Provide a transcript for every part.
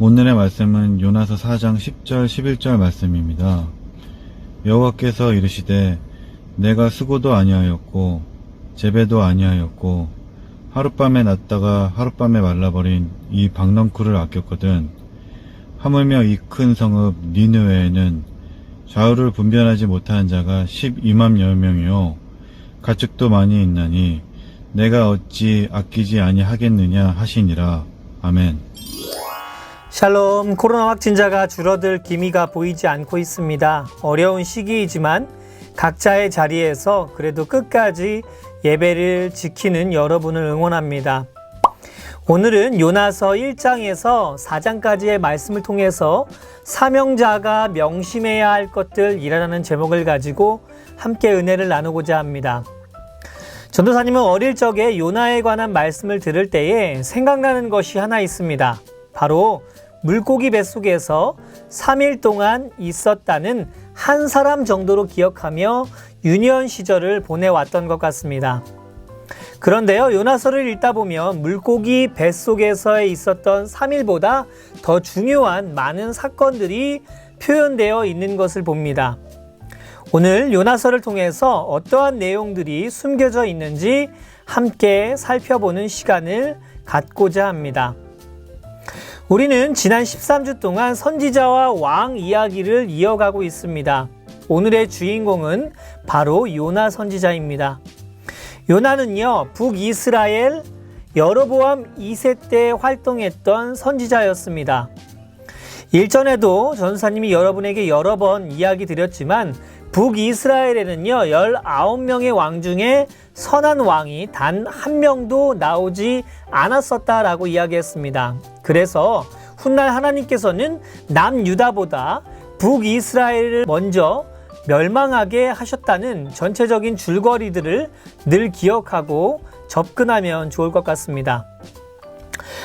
오늘의 말씀은 요나서 4장 10절 11절 말씀입니다. 여호와께서 이르시되 내가 수고도 아니하였고 재배도 아니하였고 하룻밤에 났다가 하룻밤에 말라버린 이 박넝쿨을 아꼈거든. 하물며 이 큰 성읍 니느웨에는 좌우를 분별하지 못한 자가 12만 명이요 가축도 많이 있나니 내가 어찌 아끼지 아니하겠느냐 하시니라. 아멘. 샬롬. 코로나 확진자가 줄어들 기미가 보이지 않고 있습니다. 어려운 시기이지만 각자의 자리에서 그래도 끝까지 예배를 지키는 여러분을 응원합니다. 오늘은 요나서 1장에서 4장까지의 말씀을 통해서 사명자가 명심해야 할 것들이라는 제목을 가지고 함께 은혜를 나누고자 합니다. 전도사님은 어릴 적에 요나에 관한 말씀을 들을 때에 생각나는 것이 하나 있습니다. 바로 물고기 뱃속에서 3일 동안 있었다는 한 사람 정도로 기억하며 유년 시절을 보내왔던 것 같습니다. 그런데요, 요나서를 읽다 보면 물고기 뱃속에서 있었던 3일보다 더 중요한 많은 사건들이 표현되어 있는 것을 봅니다. 오늘 요나서를 통해서 어떠한 내용들이 숨겨져 있는지 함께 살펴보는 시간을 갖고자 합니다. 우리는 지난 13주 동안 선지자와 왕 이야기를 이어가고 있습니다. 오늘의 주인공은 바로 요나 선지자입니다. 요나는요, 북이스라엘 여로보암 2세 때 활동했던 선지자였습니다. 일전에도 전사님이 여러분에게 여러 번 이야기 드렸지만 북이스라엘에는요 19명의 왕 중에 선한 왕이 단 한 명도 나오지 않았었다라고 이야기했습니다. 그래서 훗날 하나님께서는 남유다보다 북이스라엘을 먼저 멸망하게 하셨다는 전체적인 줄거리들을 늘 기억하고 접근하면 좋을 것 같습니다.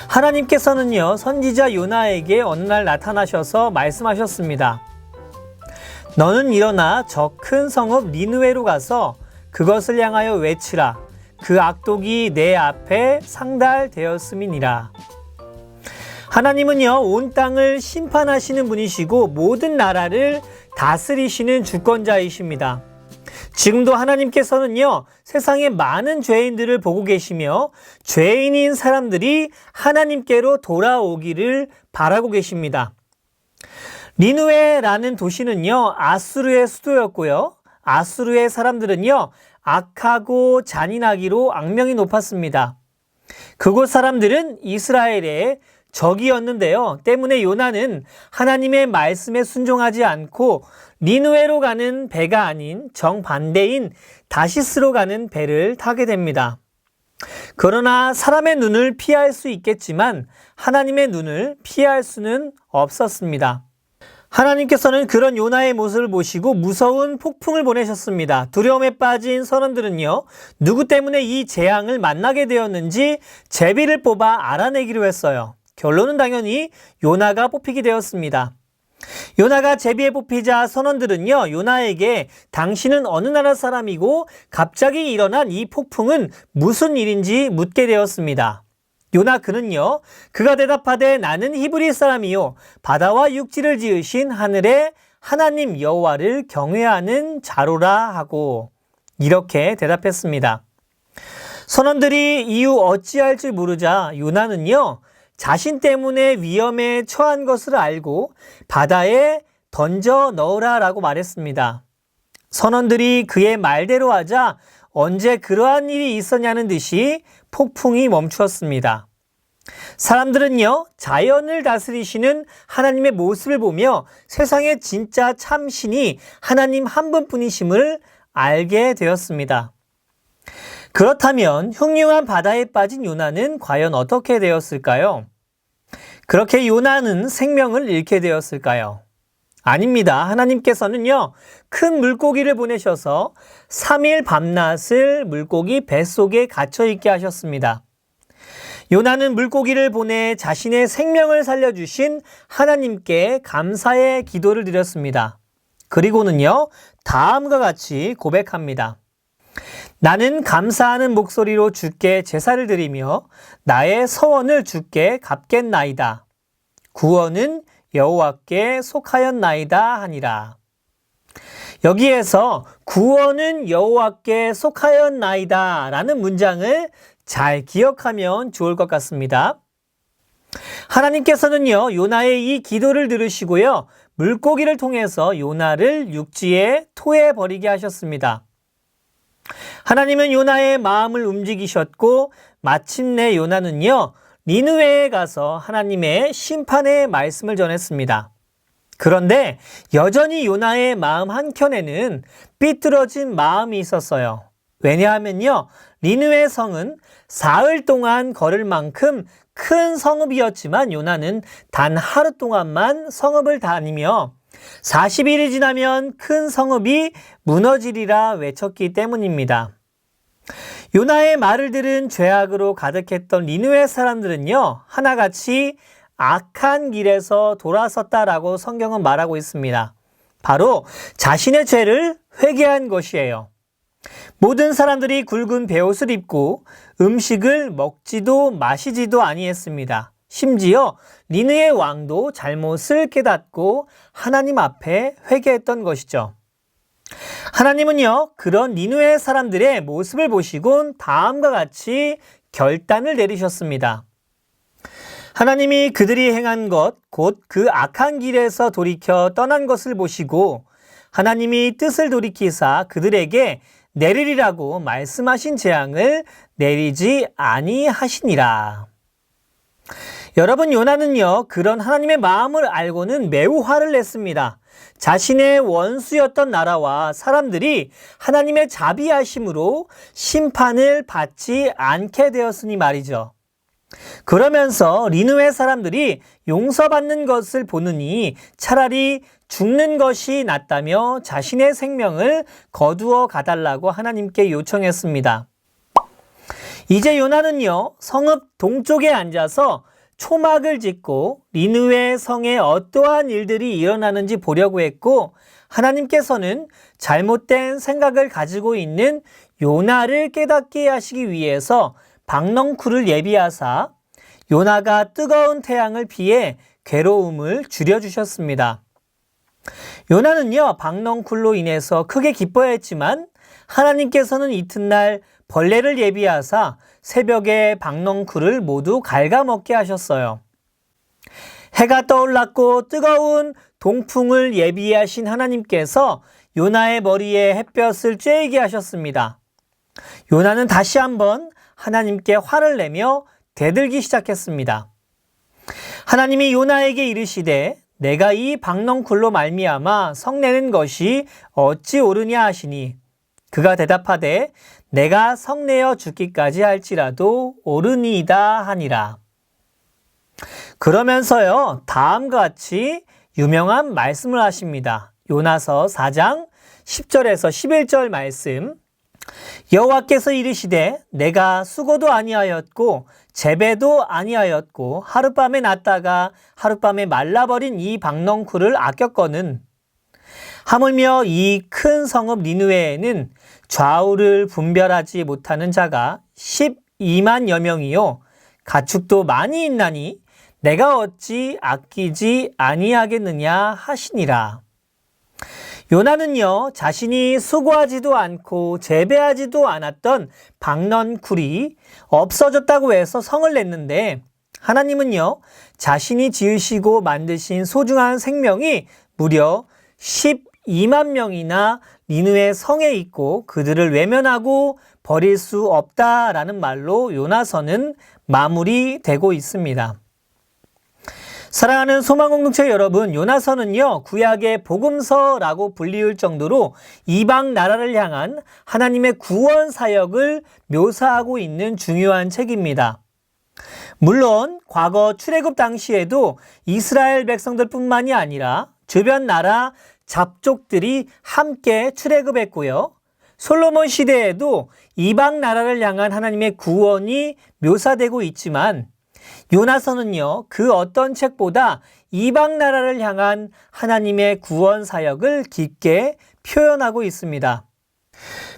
하나님께서는요 선지자 요나에게 어느 날 나타나셔서 말씀하셨습니다. 너는 일어나 저 큰 성읍 니느웨로 가서 그것을 향하여 외치라. 그 악독이 내 앞에 상달되었음이니라. 하나님은요 온 땅을 심판하시는 분이시고 모든 나라를 다스리시는 주권자이십니다. 지금도 하나님께서는요 세상의 많은 죄인들을 보고 계시며 죄인인 사람들이 하나님께로 돌아오기를 바라고 계십니다. 니느웨라는 도시는요 아수르의 수도였고요, 아수르의 사람들은요 악하고 잔인하기로 악명이 높았습니다. 그곳 사람들은 이스라엘의 적이었는데요, 때문에 요나는 하나님의 말씀에 순종하지 않고 니느웨로 가는 배가 아닌 정반대인 다시스로 가는 배를 타게 됩니다. 그러나 사람의 눈을 피할 수 있겠지만 하나님의 눈을 피할 수는 없었습니다. 하나님께서는 그런 요나의 모습을 보시고 무서운 폭풍을 보내셨습니다. 두려움에 빠진 선원들은요 누구 때문에 이 재앙을 만나게 되었는지 제비를 뽑아 알아내기로 했어요. 결론은 당연히 요나가 뽑히게 되었습니다. 요나가 제비에 뽑히자 선원들은요 요나에게 당신은 어느 나라 사람이고 갑자기 일어난 이 폭풍은 무슨 일인지 묻게 되었습니다. 요나 그는요 그가 대답하되 나는 히브리 사람이요 바다와 육지를 지으신 하늘의 하나님 여호와를 경외하는 자로라 하고 이렇게 대답했습니다. 선원들이 이유 어찌할 줄 모르자 요나는요 자신 때문에 위험에 처한 것을 알고 바다에 던져 넣으라 라고 말했습니다. 선원들이 그의 말대로 하자 언제 그러한 일이 있었냐는 듯이 폭풍이 멈추었습니다. 사람들은요 자연을 다스리시는 하나님의 모습을 보며 세상의 진짜 참신이 하나님 한 분뿐이심을 알게 되었습니다. 그렇다면 흉흉한 바다에 빠진 요나는 과연 어떻게 되었을까요? 그렇게 요나는 생명을 잃게 되었을까요? 아닙니다. 하나님께서는요 큰 물고기를 보내셔서 3일 밤낮을 물고기 뱃속에 갇혀있게 하셨습니다. 요나는 물고기를 보내 자신의 생명을 살려주신 하나님께 감사의 기도를 드렸습니다. 그리고는요 다음과 같이 고백합니다. 나는 감사하는 목소리로 주께 제사를 드리며 나의 서원을 주께 갚겠나이다. 구원은 여호와께 속하였나이다 하니라. 여기에서 구원은 여호와께 속하였나이다 라는 문장을 잘 기억하면 좋을 것 같습니다. 하나님께서는요, 요나의 이 기도를 들으시고요, 물고기를 통해서 요나를 육지에 토해버리게 하셨습니다. 하나님은 요나의 마음을 움직이셨고 마침내 요나는요, 니느웨에 가서 하나님의 심판의 말씀을 전했습니다. 그런데 여전히 요나의 마음 한켠에는 삐뚤어진 마음이 있었어요. 왜냐하면요, 니느웨 성은 사흘 동안 걸을 만큼 큰 성읍이었지만 요나는 단 하루 동안만 성읍을 다니며 40일이 지나면 큰 성읍이 무너지리라 외쳤기 때문입니다. 요나의 말을 들은 죄악으로 가득했던 니느웨 사람들은요, 하나같이 악한 길에서 돌아섰다라고 성경은 말하고 있습니다. 바로 자신의 죄를 회개한 것이에요. 모든 사람들이 굵은 베옷을 입고 음식을 먹지도 마시지도 아니했습니다. 심지어 니느웨 왕도 잘못을 깨닫고 하나님 앞에 회개했던 것이죠. 하나님은요, 그런 니느웨 사람들의 모습을 보시곤 다음과 같이 결단을 내리셨습니다. 하나님이 그들이 행한 것, 곧 그 악한 길에서 돌이켜 떠난 것을 보시고 하나님이 뜻을 돌이키사 그들에게 내리리라고 말씀하신 재앙을 내리지 아니하시니라. 여러분, 요나는요, 그런 하나님의 마음을 알고는 매우 화를 냈습니다. 자신의 원수였던 나라와 사람들이 하나님의 자비하심으로 심판을 받지 않게 되었으니 말이죠. 그러면서 니느웨 사람들이 용서받는 것을 보느니 차라리 죽는 것이 낫다며 자신의 생명을 거두어 가달라고 하나님께 요청했습니다. 이제 요나는요, 성읍 동쪽에 앉아서 초막을 짓고 니느웨 성에 어떠한 일들이 일어나는지 보려고 했고, 하나님께서는 잘못된 생각을 가지고 있는 요나를 깨닫게 하시기 위해서 박넝쿨을 예비하사 요나가 뜨거운 태양을 피해 괴로움을 줄여주셨습니다. 요나는요, 박넝쿨로 인해서 크게 기뻐했지만 하나님께서는 이튿날 벌레를 예비하사 새벽에 박넝쿨을 모두 갉아먹게 하셨어요. 해가 떠올랐고 뜨거운 동풍을 예비하신 하나님께서 요나의 머리에 햇볕을 쬐이게 하셨습니다. 요나는 다시 한번 하나님께 화를 내며 대들기 시작했습니다. 하나님이 요나에게 이르시되 내가 이 박넝쿨로 말미암아 성내는 것이 어찌 옳으냐 하시니, 그가 대답하되 내가 성내어 죽기까지 할지라도 옳으니이다 하니라. 그러면서요, 다음과 같이 유명한 말씀을 하십니다. 요나서 4장 10절에서 11절 말씀. 여호와께서 이르시되 내가 수고도 아니하였고 재배도 아니하였고 하룻밤에 났다가 하룻밤에 말라버린 이 박넝쿨을 아꼈거는, 하물며 이 큰 성읍 니느웨에는 좌우를 분별하지 못하는 자가 12만여 명이요 가축도 많이 있나니 내가 어찌 아끼지 아니하겠느냐 하시니라. 요나는요, 자신이 수고하지도 않고 재배하지도 않았던 박넝쿨이 없어졌다고 해서 성을 냈는데, 하나님은요, 자신이 지으시고 만드신 소중한 생명이 무려 12만 명이나 니느웨 성에 있고 그들을 외면하고 버릴 수 없다라는 말로 요나서는 마무리되고 있습니다. 사랑하는 소망공동체 여러분, 요나서는요, 구약의 복음서라고 불리울 정도로 이방 나라를 향한 하나님의 구원 사역을 묘사하고 있는 중요한 책입니다. 물론 과거 출애굽 당시에도 이스라엘 백성들뿐만이 아니라 주변 나라 잡족들이 함께 출애굽했고요. 솔로몬 시대에도 이방 나라를 향한 하나님의 구원이 묘사되고 있지만, 요나서는요, 그 어떤 책보다 이방 나라를 향한 하나님의 구원 사역을 깊게 표현하고 있습니다.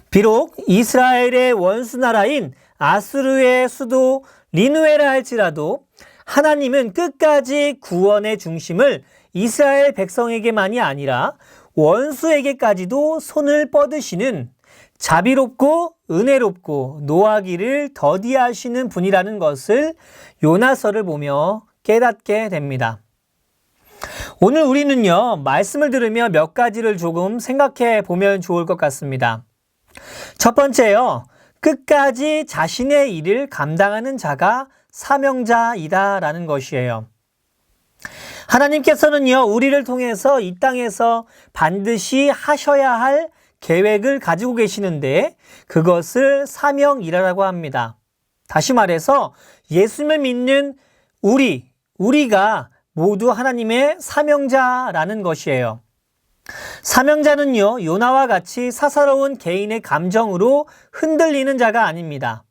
비록 이스라엘의 원수 나라인 아수르의 수도 니느웨라 할지라도 하나님은 끝까지 구원의 중심을 이스라엘 백성에게만이 아니라 원수에게까지도 손을 뻗으시는 자비롭고 은혜롭고 노하기를 더디하시는 분이라는 것을 요나서를 보며 깨닫게 됩니다. 오늘 우리는요, 말씀을 들으며 몇 가지를 조금 생각해 보면 좋을 것 같습니다. 첫 번째요, 끝까지 자신의 일을 감당하는 자가 사명자이다 라는 것이에요. 하나님께서는요, 우리를 통해서 이 땅에서 반드시 하셔야 할 계획을 가지고 계시는데 그것을 사명이라고 합니다. 다시 말해서 예수님을 믿는 우리가 모두 하나님의 사명자라는 것이에요. 사명자는요, 요나와 같이 사사로운 개인의 감정으로 흔들리는 자가 아닙니다.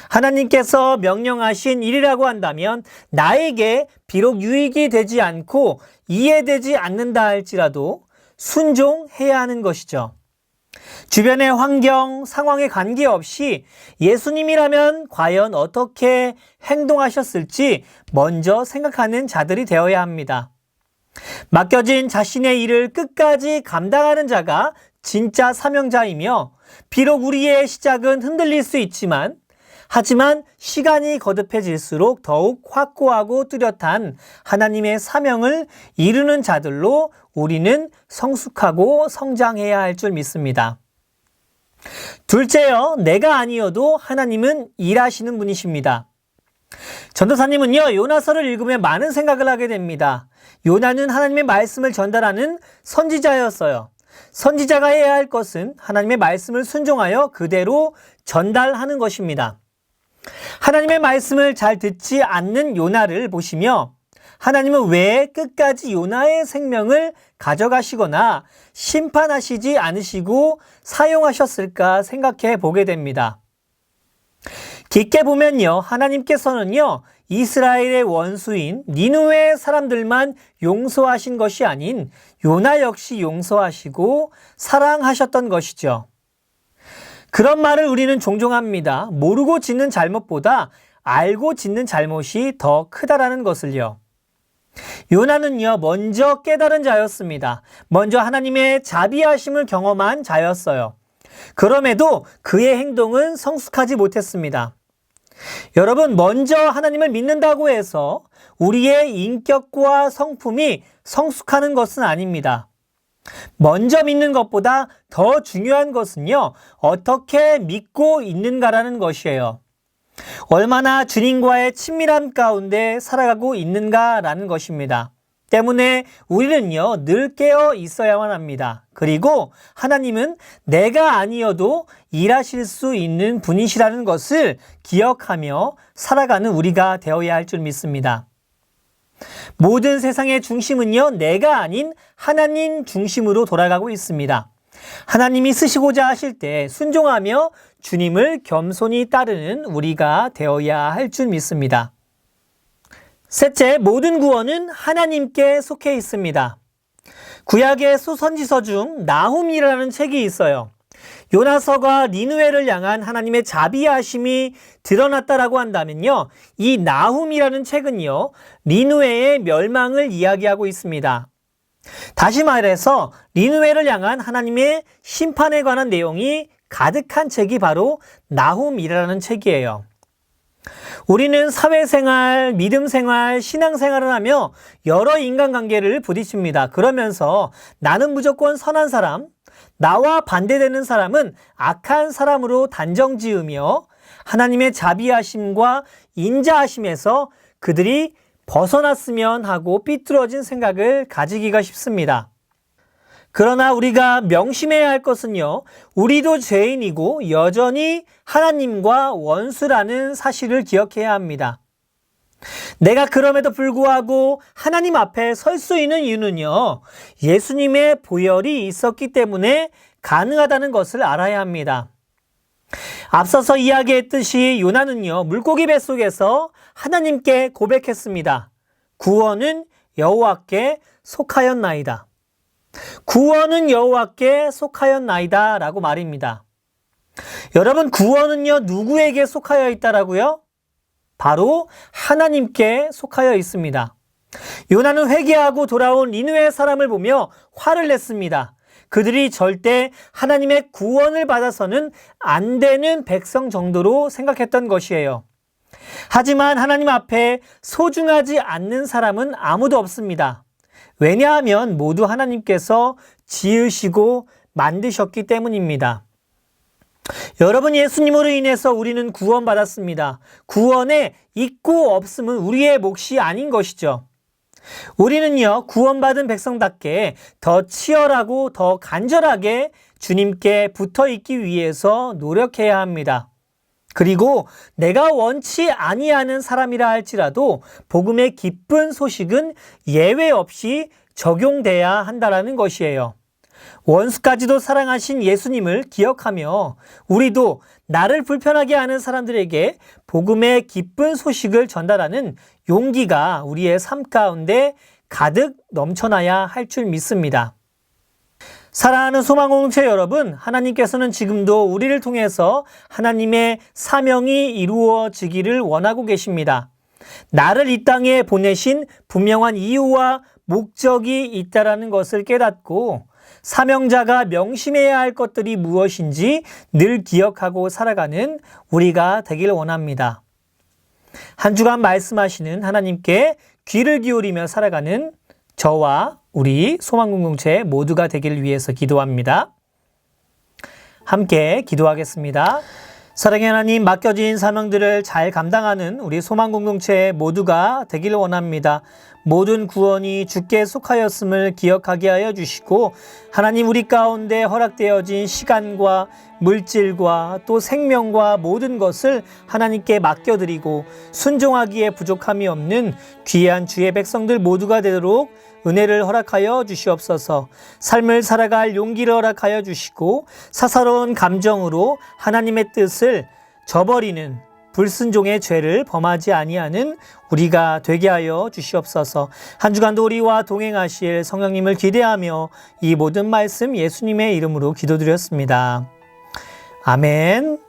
하나님께서 명령하신 일이라고 한다면 나에게 비록 유익이 되지 않고 이해되지 않는다 할지라도 순종해야 하는 것이죠. 주변의 환경, 상황에 관계없이 예수님이라면 과연 어떻게 행동하셨을지 먼저 생각하는 자들이 되어야 합니다. 맡겨진 자신의 일을 끝까지 감당하는 자가 진짜 사명자이며 비록 우리의 시작은 흔들릴 수 있지만 하지만 시간이 거듭해질수록 더욱 확고하고 뚜렷한 하나님의 사명을 이루는 자들로 우리는 성숙하고 성장해야 할 줄 믿습니다. 둘째요, 내가 아니어도 하나님은 일하시는 분이십니다. 전도사님은요, 요나서를 읽으며 많은 생각을 하게 됩니다. 요나는 하나님의 말씀을 전달하는 선지자였어요. 선지자가 해야 할 것은 하나님의 말씀을 순종하여 그대로 전달하는 것입니다. 하나님의 말씀을 잘 듣지 않는 요나를 보시며 하나님은 왜 끝까지 요나의 생명을 가져가시거나 심판하시지 않으시고 사용하셨을까 생각해 보게 됩니다. 깊게 보면요, 하나님께서는요, 이스라엘의 원수인 니느웨 사람들만 용서하신 것이 아닌 요나 역시 용서하시고 사랑하셨던 것이죠. 그런 말을 우리는 종종 합니다. 모르고 짓는 잘못보다 알고 짓는 잘못이 더 크다라는 것을요. 요나는요, 먼저 깨달은 자였습니다. 먼저 하나님의 자비하심을 경험한 자였어요. 그럼에도 그의 행동은 성숙하지 못했습니다. 여러분, 먼저 하나님을 믿는다고 해서 우리의 인격과 성품이 성숙하는 것은 아닙니다. 먼저 믿는 것보다 더 중요한 것은요, 어떻게 믿고 있는가라는 것이에요. 얼마나 주님과의 친밀함 가운데 살아가고 있는가라는 것입니다. 때문에 우리는요, 늘 깨어 있어야만 합니다. 그리고 하나님은 내가 아니어도 일하실 수 있는 분이시라는 것을 기억하며 살아가는 우리가 되어야 할 줄 믿습니다. 모든 세상의 중심은요, 내가 아닌 하나님 중심으로 돌아가고 있습니다. 하나님이 쓰시고자 하실 때 순종하며 주님을 겸손히 따르는 우리가 되어야 할 줄 믿습니다. 셋째, 모든 구원은 하나님께 속해 있습니다. 구약의 수선지서 중 나훔이라는 책이 있어요. 요나서가 니느웨를 향한 하나님의 자비하심이 드러났다라고 한다면요, 이 나훔이라는 책은요, 니느웨의 멸망을 이야기하고 있습니다. 다시 말해서 니느웨를 향한 하나님의 심판에 관한 내용이 가득한 책이 바로 나훔이라는 책이에요. 우리는 사회생활, 믿음생활, 신앙생활을 하며 여러 인간관계를 부딪힙니다. 그러면서 나는 무조건 선한 사람, 나와 반대되는 사람은 악한 사람으로 단정지으며 하나님의 자비하심과 인자하심에서 그들이 벗어났으면 하고 삐뚤어진 생각을 가지기가 쉽습니다. 그러나 우리가 명심해야 할 것은요, 우리도 죄인이고 여전히 하나님과 원수라는 사실을 기억해야 합니다. 내가 그럼에도 불구하고 하나님 앞에 설 수 있는 이유는요, 예수님의 보혈이 있었기 때문에 가능하다는 것을 알아야 합니다. 앞서서 이야기했듯이 요나는요, 물고기 뱃속에서 하나님께 고백했습니다. 구원은 여호와께 속하였나이다. 구원은 여호와께 속하였나이다 라고 말입니다. 여러분, 구원은요, 누구에게 속하여 있다라고요? 바로 하나님께 속하여 있습니다. 요나는 회개하고 돌아온 니느웨 사람을 보며 화를 냈습니다. 그들이 절대 하나님의 구원을 받아서는 안 되는 백성 정도로 생각했던 것이에요. 하지만 하나님 앞에 소중하지 않는 사람은 아무도 없습니다. 왜냐하면 모두 하나님께서 지으시고 만드셨기 때문입니다. 여러분, 예수님으로 인해서 우리는 구원받았습니다. 구원에 있고 없음은 우리의 몫이 아닌 것이죠. 우리는요, 구원받은 백성답게 더 치열하고 더 간절하게 주님께 붙어 있기 위해서 노력해야 합니다. 그리고 내가 원치 아니하는 사람이라 할지라도 복음의 기쁜 소식은 예외 없이 적용돼야 한다라는 것이에요. 원수까지도 사랑하신 예수님을 기억하며 우리도 나를 불편하게 하는 사람들에게 복음의 기쁜 소식을 전달하는 용기가 우리의 삶 가운데 가득 넘쳐나야 할 줄 믿습니다. 사랑하는 소망공동체 여러분, 하나님께서는 지금도 우리를 통해서 하나님의 사명이 이루어지기를 원하고 계십니다. 나를 이 땅에 보내신 분명한 이유와 목적이 있다라는 것을 깨닫고 사명자가 명심해야 할 것들이 무엇인지 늘 기억하고 살아가는 우리가 되길 원합니다. 한 주간 말씀하시는 하나님께 귀를 기울이며 살아가는 저와 우리 소망공동체 모두가 되길 위해서 기도합니다. 함께 기도하겠습니다. 사랑의 하나님, 맡겨진 사명들을 잘 감당하는 우리 소망공동체 모두가 되기를 원합니다. 모든 구원이 주께 속하였음을 기억하게 하여 주시고 하나님, 우리 가운데 허락되어진 시간과 물질과 또 생명과 모든 것을 하나님께 맡겨드리고 순종하기에 부족함이 없는 귀한 주의 백성들 모두가 되도록 은혜를 허락하여 주시옵소서. 삶을 살아갈 용기를 허락하여 주시고 사사로운 감정으로 하나님의 뜻을 저버리는 불순종의 죄를 범하지 아니하는 우리가 되게 하여 주시옵소서. 한 주간도 우리와 동행하실 성령님을 기대하며 이 모든 말씀 예수님의 이름으로 기도드렸습니다. 아멘.